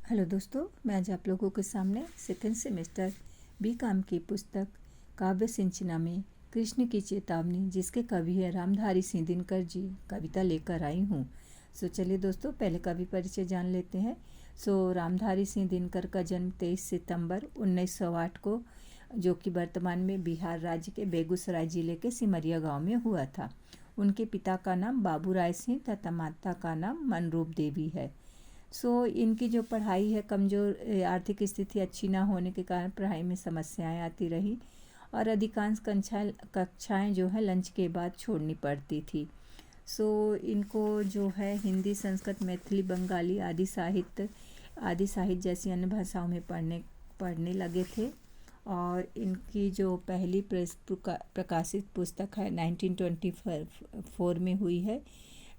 Hello दोस्तों, मैं आज आप लोगों के सामने सेकेंड सेमेस्टर बीकॉम की पुस्तक काव्य सिंचना में कृष्ण की चेतावनी, जिसके कवि है रामधारी सिंह दिनकर जी, कविता लेकर आई हूँ। चलिए दोस्तों, पहले कवि परिचय जान लेते हैं। रामधारी सिंह दिनकर का जन्म 23 सितंबर 1908 को, जो कि वर्तमान में बिहार राज्य के बेगूसराय जिले के सिमरिया गांव में हुआ था। उनके पिता का नाम बाबूराय सिंह तथा माता का नाम मनरूप देवी है। इनकी जो पढ़ाई है, कमज़ोर आर्थिक स्थिति अच्छी ना होने के कारण पढ़ाई में समस्याएं आती रही और अधिकांश कक्षाएं जो है लंच के बाद छोड़नी पड़ती थी। इनको जो है हिंदी, संस्कृत, मैथिली, बंगाली आदि साहित्य जैसी अन्य भाषाओं में पढ़ने लगे थे। और इनकी जो पहली प्रकाशित पुस्तक है 1924 में हुई है,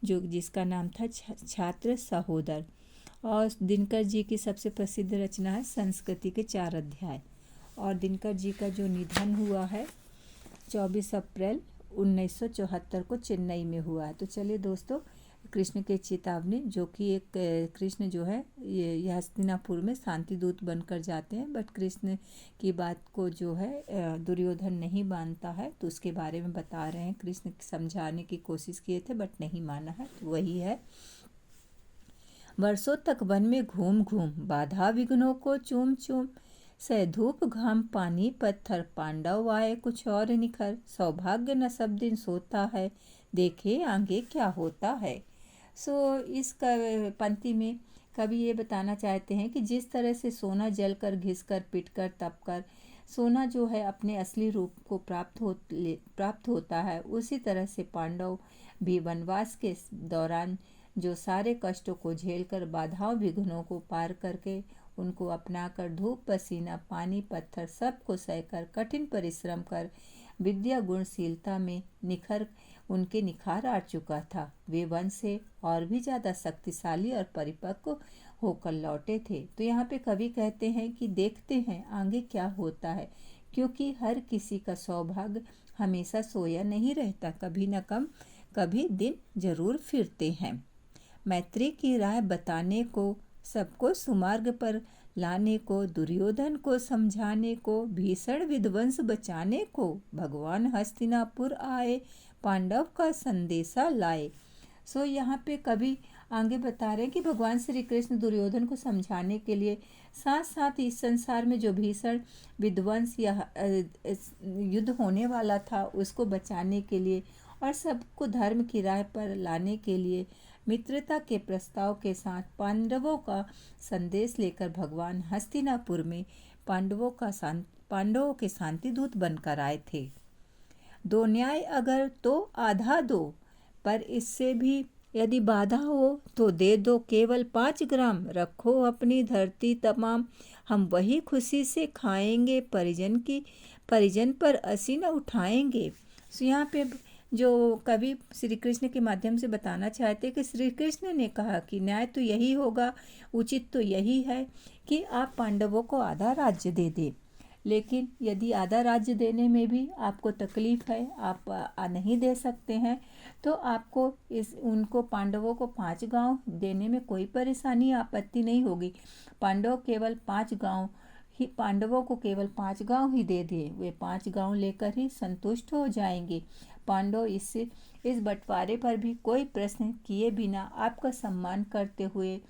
जिसका नाम था छात्र सहोदर। और दिनकर जी की सबसे प्रसिद्ध रचना है संस्कृति के 4 अध्याय। और दिनकर जी का जो निधन हुआ है 24 अप्रैल 1974 को चेन्नई में हुआ है। तो चलिए दोस्तों, कृष्ण के चेतावनी, जो कि एक कृष्ण जो है ये हस्तिनापुर में शांति दूत बनकर जाते हैं, बट कृष्ण की बात को जो है दुर्योधन नहीं मानता है, तो उसके बारे में बता रहे हैं। कृष्ण समझाने की कोशिश किए थे बट नहीं माना है, तो वही है। वर्षों तक वन में घूम घूम बाधा विघ्नों को चूम चूम, सह धूप घाम पानी पत्थर पांडव आए कुछ और निखर, सौभाग्य न सब दिन सोता है देखे आगे क्या होता है। इस पंक्ति में कवि ये बताना चाहते हैं कि जिस तरह से सोना जल कर घिस कर पिट कर तप कर सोना जो है अपने असली रूप को प्राप्त होता है, उसी तरह से पांडव भी वनवास के दौरान जो सारे कष्टों को झेलकर बाधाओं विघ्नों को पार करके उनको अपनाकर धूप पसीना पानी पत्थर सबको सहकर कठिन परिश्रम कर विद्या गुणशीलता में निखार आ चुका था, वे वन से और भी ज़्यादा शक्तिशाली और परिपक्व होकर लौटे थे। तो यहाँ पे कवि कहते हैं कि देखते हैं आगे क्या होता है, क्योंकि हर किसी का सौभाग्य हमेशा सोया नहीं रहता, कभी दिन जरूर फिरते हैं। मैत्री की राह बताने को, सबको सुमार्ग पर लाने को, दुर्योधन को समझाने को, भीषण विध्वंस बचाने को, भगवान हस्तिनापुर आए पांडव का संदेशा लाए। यहाँ पे कवि आगे बता रहे हैं कि भगवान श्री कृष्ण दुर्योधन को समझाने के लिए, साथ साथ इस संसार में जो भीषण विध्वंस या युद्ध होने वाला था उसको बचाने के लिए और सबको धर्म की राह पर लाने के लिए मित्रता के प्रस्ताव के साथ पांडवों का संदेश लेकर भगवान हस्तिनापुर में पांडवों के शांति दूत बनकर आए थे। दो न्याय अगर तो आधा दो, पर इससे भी यदि बाधा हो तो दे दो केवल 5 ग्राम, रखो अपनी धरती तमाम, हम वही खुशी से खाएंगे, परिजन पर असी न उठाएंगे। यहाँ पे जो कवि श्री कृष्ण के माध्यम से बताना चाहते कि श्री कृष्ण ने कहा कि न्याय तो यही होगा, उचित तो यही है कि आप पांडवों को आधा राज्य दे दें, लेकिन यदि आधा राज्य देने में भी आपको तकलीफ है, आप नहीं दे सकते हैं, तो आपको उनको पांडवों को 5 गांव देने में कोई परेशानी आपत्ति नहीं होगी। पांडवों को केवल 5 गांव ही दे दे, वे 5 गांव लेकर ही संतुष्ट हो जाएंगे। पांडव इस बंटवारे पर भी कोई प्रश्न किए बिना आपका सम्मान करते हुए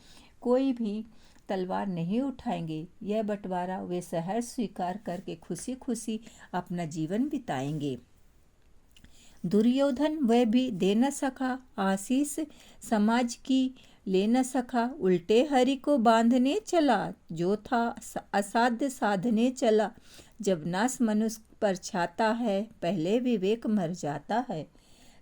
कोई भी तलवार नहीं उठाएंगे। यह बंटवारा वे सहर्ष स्वीकार करके खुशी खुशी अपना जीवन बिताएंगे। दुर्योधन वह भी दे न सका आशीष, समाज की ले न सका, उल्टे हरि को बांधने चला, जो था असाध्य साधने चला, जब नाश मनुष्य पर छाता है, पहले विवेक मर जाता है।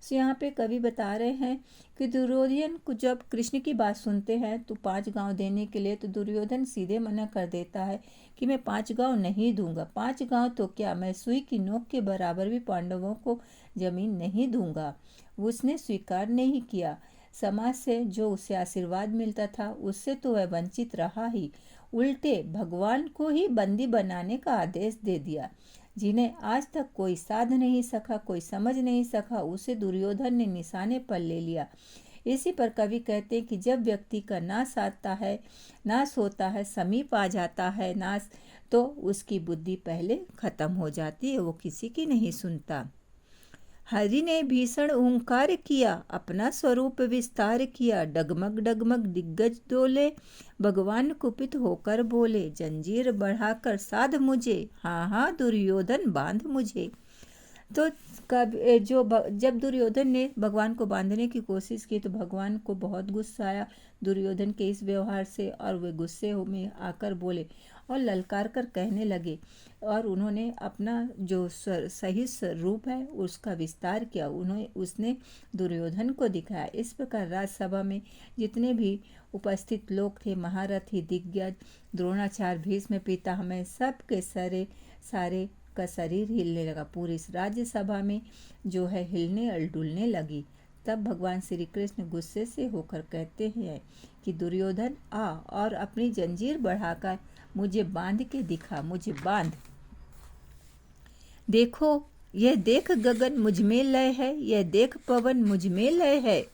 यहाँ पे कवि बता रहे हैं कि दुर्योधन को जब कृष्ण की बात सुनते हैं तो 5 गांव देने के लिए, तो दुर्योधन सीधे मना कर देता है कि मैं 5 गांव नहीं दूंगा। 5 गांव तो क्या, मैं सुई की नोक के बराबर भी पांडवों को जमीन नहीं दूंगा। उसने स्वीकार नहीं किया। समाज से जो उसे आशीर्वाद मिलता था उससे तो वह वंचित रहा ही, उल्टे भगवान को ही बंदी बनाने का आदेश दे दिया। जिन्हें आज तक कोई साध नहीं सका, कोई समझ नहीं सका, उसे दुर्योधन ने निशाने पर ले लिया। इसी पर कवि कहते हैं कि जब व्यक्ति का नाश होता है, समीप आ जाता है नाश, तो उसकी बुद्धि पहले खत्म हो जाती है, वो किसी की नहीं सुनता। हरि ने भीषण ओंकार किया, अपना स्वरूप विस्तार किया, डगमग डगमग दिग्गज डोले, भगवान कुपित होकर बोले, जंजीर बढ़ाकर साध मुझे, हाँ हाँ दुर्योधन बांध मुझे। तो जब दुर्योधन ने भगवान को बांधने की कोशिश की तो भगवान को बहुत गुस्सा आया दुर्योधन के इस व्यवहार से, और वे गुस्से में आकर बोले और ललकार कर कहने लगे, और उन्होंने अपना जो सही रूप है उसका विस्तार किया, उसने दुर्योधन को दिखाया। इस प्रकार राजसभा में जितने भी उपस्थित लोग थे, महारथी, दिग्गज, द्रोणाचार्य, भीष्म पितामह, सब के सारे का शरीर हिलने लगा। पूरी राज्यसभा में जो है हिलने डुलने लगी। तब भगवान श्री कृष्ण गुस्से से होकर कहते हैं कि दुर्योधन आ और अपनी जंजीर बढ़ाकर मुझे बांध के दिखा, मुझे बांध। देखो, यह देख गगन मुझ में लय है, यह देख पवन मुझ में लय है,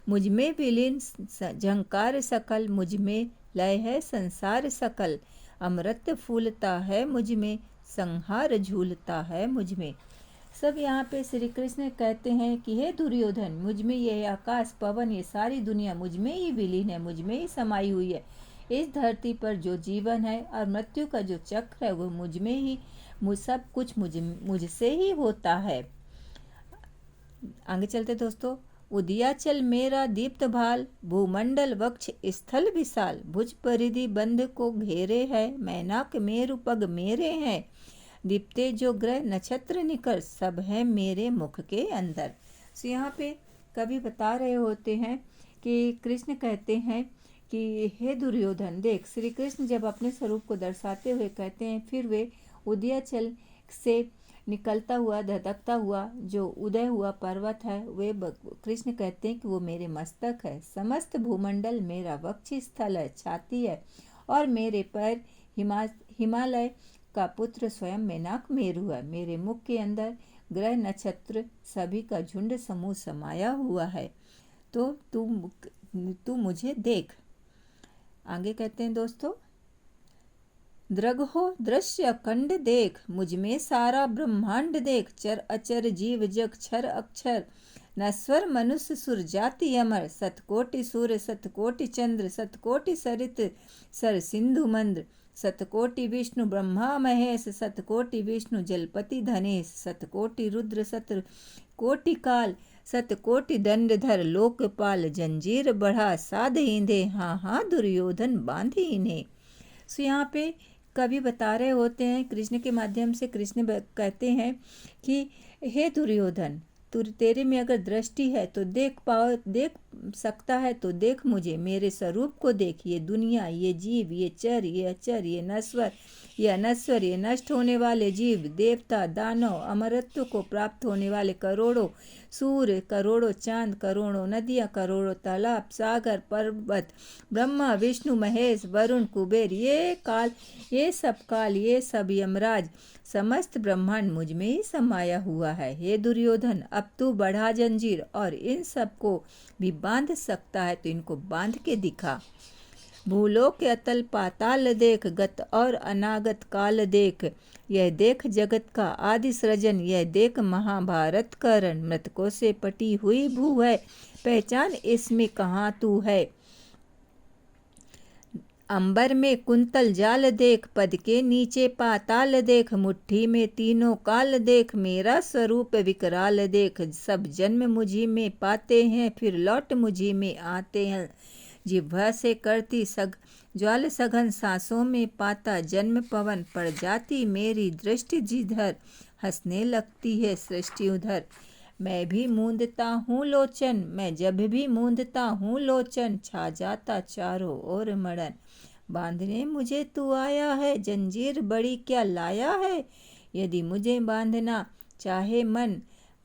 मुझ में विलीन झंकार सकल, मुझ में लय है संसार सकल, अमृत फूलता है मुझ में, संहार झूलता है मुझ में। सब यहाँ पे श्री कृष्ण कहते हैं कि हे दुर्योधन, मुझ में ये आकाश, पवन, ये सारी दुनिया मुझ में ही विलीन है, मुझ में ही समाई हुई है। इस धरती पर जो जीवन है और मृत्यु का जो चक्र है वो मुझ में ही, सब कुछ मुझसे ही होता है। आगे चलते दोस्तों। उदयाचल मेरा दीप्त भाल, भूमंडल वक्ष स्थल विशाल, भुज परिधि बंध को घेरे है, मैनाक मेरु पग मेरे हैं, दीप्ते जो ग्रह नक्षत्र निकर, सब है मेरे मुख के अंदर। सो यहाँ पे कवि बता रहे होते हैं कि कृष्ण कहते हैं कि हे दुर्योधन देख, श्री कृष्ण जब अपने स्वरूप को दर्शाते हुए कहते हैं, फिर वे उदयाचल से निकलता हुआ, धधकता हुआ जो उदय हुआ पर्वत है, वे कृष्ण कहते हैं कि वो मेरे मस्तक है, समस्त भूमंडल मेरा वक्ष स्थल है, छाती है, और मेरे पैर हिमालय का पुत्र स्वयं मैनाक मेरु है, मेरे मुख के अंदर ग्रह नक्षत्र सभी का झुंड समूह समाया हुआ है, तो तू मुझे देख। आगे कहते हैं दोस्तों, दृग हो दृश्य अखंड देख, मुझ में सारा ब्रह्मांड देख, चर अचर जीव जग क्षर अक्षर, नश्वर मनुष्य सुर जाति अमर, सतकोटि सूर्य सतकोटि चंद्र, सतकोटि सरित सर सिंधु मंद्र, सतकोटि विष्णु ब्रह्मा महेश, सतकोटि विष्णु जलपति धनेश, सतकोटि रुद्र सतकोटि काल, सतकोटि दंडधर लोकपाल, जंजीर बढ़ा साध इंधे, हाँ हाँ दुर्योधन बांधे इन्हें। सो यहाँ पे कवि बता रहे होते हैं, कृष्ण के माध्यम से कृष्ण कहते हैं कि हे दुर्योधन, तेरे में अगर दृष्टि है तो देख सकता है तो देख मुझे, मेरे स्वरूप को देख। ये दुनिया, ये जीव, ये चर, ये अचर, ये नश्वर, ये अनश्वर, ये नष्ट होने वाले जीव, देवता, दानव, अमरत्व को प्राप्त होने वाले करोड़ों सूर्य, करोड़ों चांद, करोड़ों नदियाँ, करोड़ों तालाब, सागर, पर्वत, ब्रह्मा, विष्णु, महेश, वरुण, कुबेर, ये सब यमराज, समस्त ब्रह्मांड मुझ में ही समाया हुआ है। हे दुर्योधन, अब तू बढ़ा जंजीर और इन सबको भी बांध सकता है तो इनको बांध के दिखा। भूलोक अतल पाताल देख, गत और अनागत काल देख, यह देख जगत का आदि सृजन, यह देख महाभारत का रण, मृतकों से पटी हुई भू है, पहचान इसमें कहाँ तू है। अंबर में कुंतल जाल देख, पद के नीचे पाताल देख, मुट्ठी में तीनों काल देख, मेरा स्वरूप विकराल देख, सब जन्म मुझी में पाते हैं, फिर लौट मुझी में आते हैं, जिह्वा से करती ज्वाल सघन, सांसों में पाता जन्म पवन, पड़ जाती मेरी दृष्टि जिधर, हंसने लगती है सृष्टि उधर। मैं भी मूंदता हूँ लोचन, मैं जब भी मूंदता हूँ लोचन, छा जाता चारों ओर मड़न, बांधने मुझे तू आया है, जंजीर बड़ी क्या लाया है, यदि मुझे बांधना चाहे मन,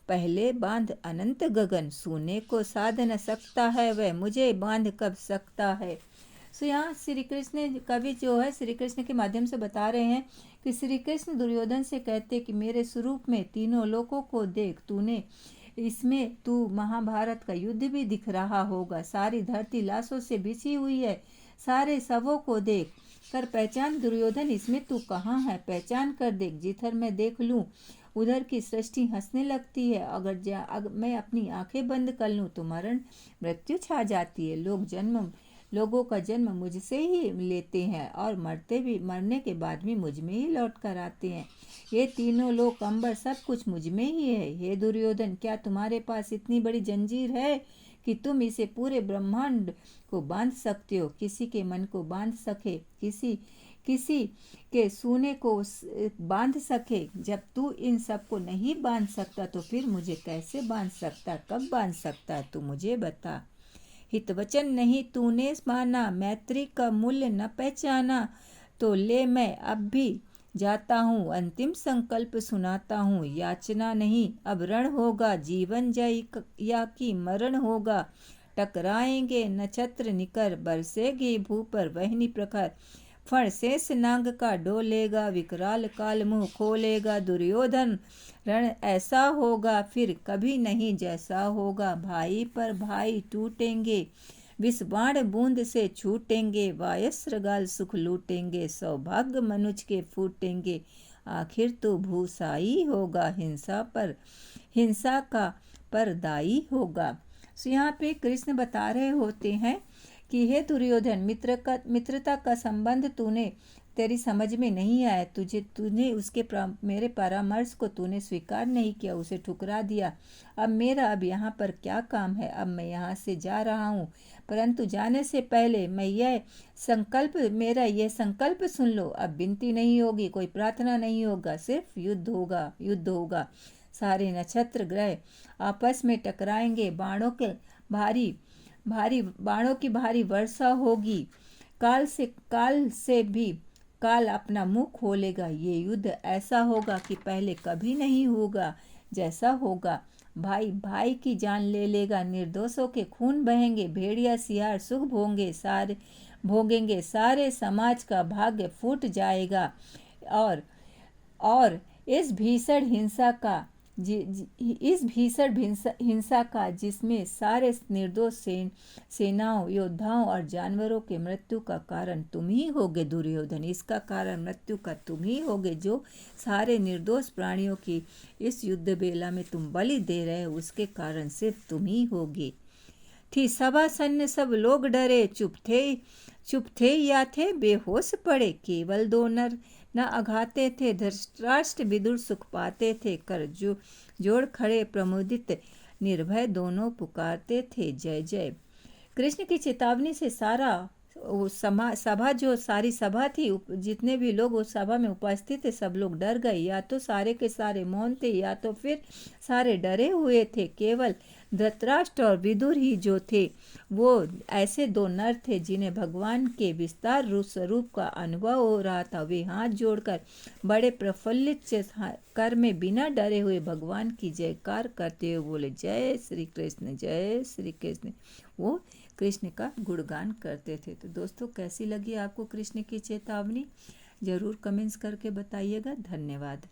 पहले बांध अनंत गगन, सोने को साध न सकता है वह, मुझे बांध कब सकता है। सो यहाँ श्री कृष्ण कवि जो है श्री कृष्ण के माध्यम से बता रहे हैं कि श्री कृष्ण दुर्योधन से कहते कि मेरे स्वरूप में तीनों लोकों को देख, तूने इसमें तू महाभारत का युद्ध भी दिख रहा होगा। सारी धरती लाशों से बिछी हुई है, सारे शवों को देख कर पहचान दुर्योधन, इसमें तू कहाँ है, पहचान कर देख। जिधर मैं देख लूँ उधर की सृष्टि हंसने लगती है। अगर मैं अपनी आंखें बंद कर लूँ तो मरण मृत्यु छा जाती है। लोगों का जन्म मुझसे ही लेते हैं और मरने के बाद भी मुझ में ही लौट कर आते हैं। ये तीनों लोग, अंबर, सब कुछ मुझ में ही है। हे दुर्योधन, क्या तुम्हारे पास इतनी बड़ी जंजीर है कि तुम इसे पूरे ब्रह्मांड को बांध सकते हो, किसी के मन को बांध सके, किसी के सूने को बांध सके। जब तू इन सब को नहीं बांध सकता तो फिर मुझे कैसे बांध सकता, कब बांध सकता, तू मुझे बता। हितवचन नहीं तूने माना, मैत्री का मूल्य न पहचाना, तो ले मैं अब भी जाता हूँ, अंतिम संकल्प सुनाता हूँ। याचना नहीं अब रण होगा, जीवन जय या कि मरण होगा। टकराएंगे नक्षत्र निकर, बरसेगी भू पर वहनी प्रखर। फण शेष नाग का डोलेगा, विकराल काल मुंह खोलेगा। दुर्योधन रण ऐसा होगा फिर कभी नहीं जैसा होगा। भाई पर भाई टूटेंगे, विष बाण बूंद से छूटेंगे। वायस्र गाल सुख लूटेंगे, सौभाग्य मनुज के फूटेंगे। आखिर तो भूसाई होगा, हिंसा का परदाई होगा। सो यहाँ पे कृष्ण बता रहे होते हैं कि हे दुर्योधन, मित्रता का संबंध तेरी समझ में नहीं आया, तूने मेरे परामर्श को तूने स्वीकार नहीं किया, उसे ठुकरा दिया। अब यहाँ पर क्या काम है, अब मैं यहाँ से जा रहा हूँ, परंतु जाने से पहले मेरा यह संकल्प सुन लो। अब विनती नहीं होगी, कोई प्रार्थना नहीं होगा, सिर्फ युद्ध होगा। सारे नक्षत्र ग्रह आपस में टकराएंगे, बाणों की भारी वर्षा होगी। काल अपना मुंह खोलेगा। ये युद्ध ऐसा होगा कि पहले कभी नहीं होगा जैसा होगा। भाई भाई की जान ले लेगा, निर्दोषों के खून बहेंगे। भेड़िया सियार सुख भोगेंगे, सारे समाज का भाग्य फूट जाएगा। और इस भीषण हिंसा का जिसमें सारे निर्दोष सेनाओं, योद्धाओं और जानवरों के मृत्यु का कारण तुम ही होगे दुर्योधन। इसका कारण मृत्यु का तुम ही होगे, जो सारे निर्दोष प्राणियों की इस युद्ध बेला में तुम बलि दे रहे हो, उसके कारण सिर्फ तुम ही होगे। थी सभा सन्न, सब लोग डरे, चुप थे या थे बेहोश पड़े। केवल दो नर न अघाते थे, धृतराष्ट्र विदुर सुख पाते थे। कर जोड़ खड़े प्रमुदित, निर्भय दोनों पुकारते थे जय जय। कृष्ण की चेतावनी से सारी सभा थी, जितने भी लोग उस सभा में उपस्थित थे, सब लोग डर गए। या तो सारे के सारे मौन थे, या तो फिर सारे डरे हुए थे। केवल धृतराष्ट्र और विदुर ही जो थे, वो ऐसे दो नर थे जिन्हें भगवान के विस्तार स्वरूप का अनुभव हो रहा था। वे हाथ जोड़कर बड़े प्रफुल्लित कर में बिना डरे हुए भगवान की जयकार करते हुए बोले, जय श्री कृष्ण, जय श्री कृष्ण। वो कृष्ण का गुणगान करते थे। तो दोस्तों, कैसी लगी आपको कृष्ण की चेतावनी? ज़रूर कमेंट्स करके बताइएगा। धन्यवाद।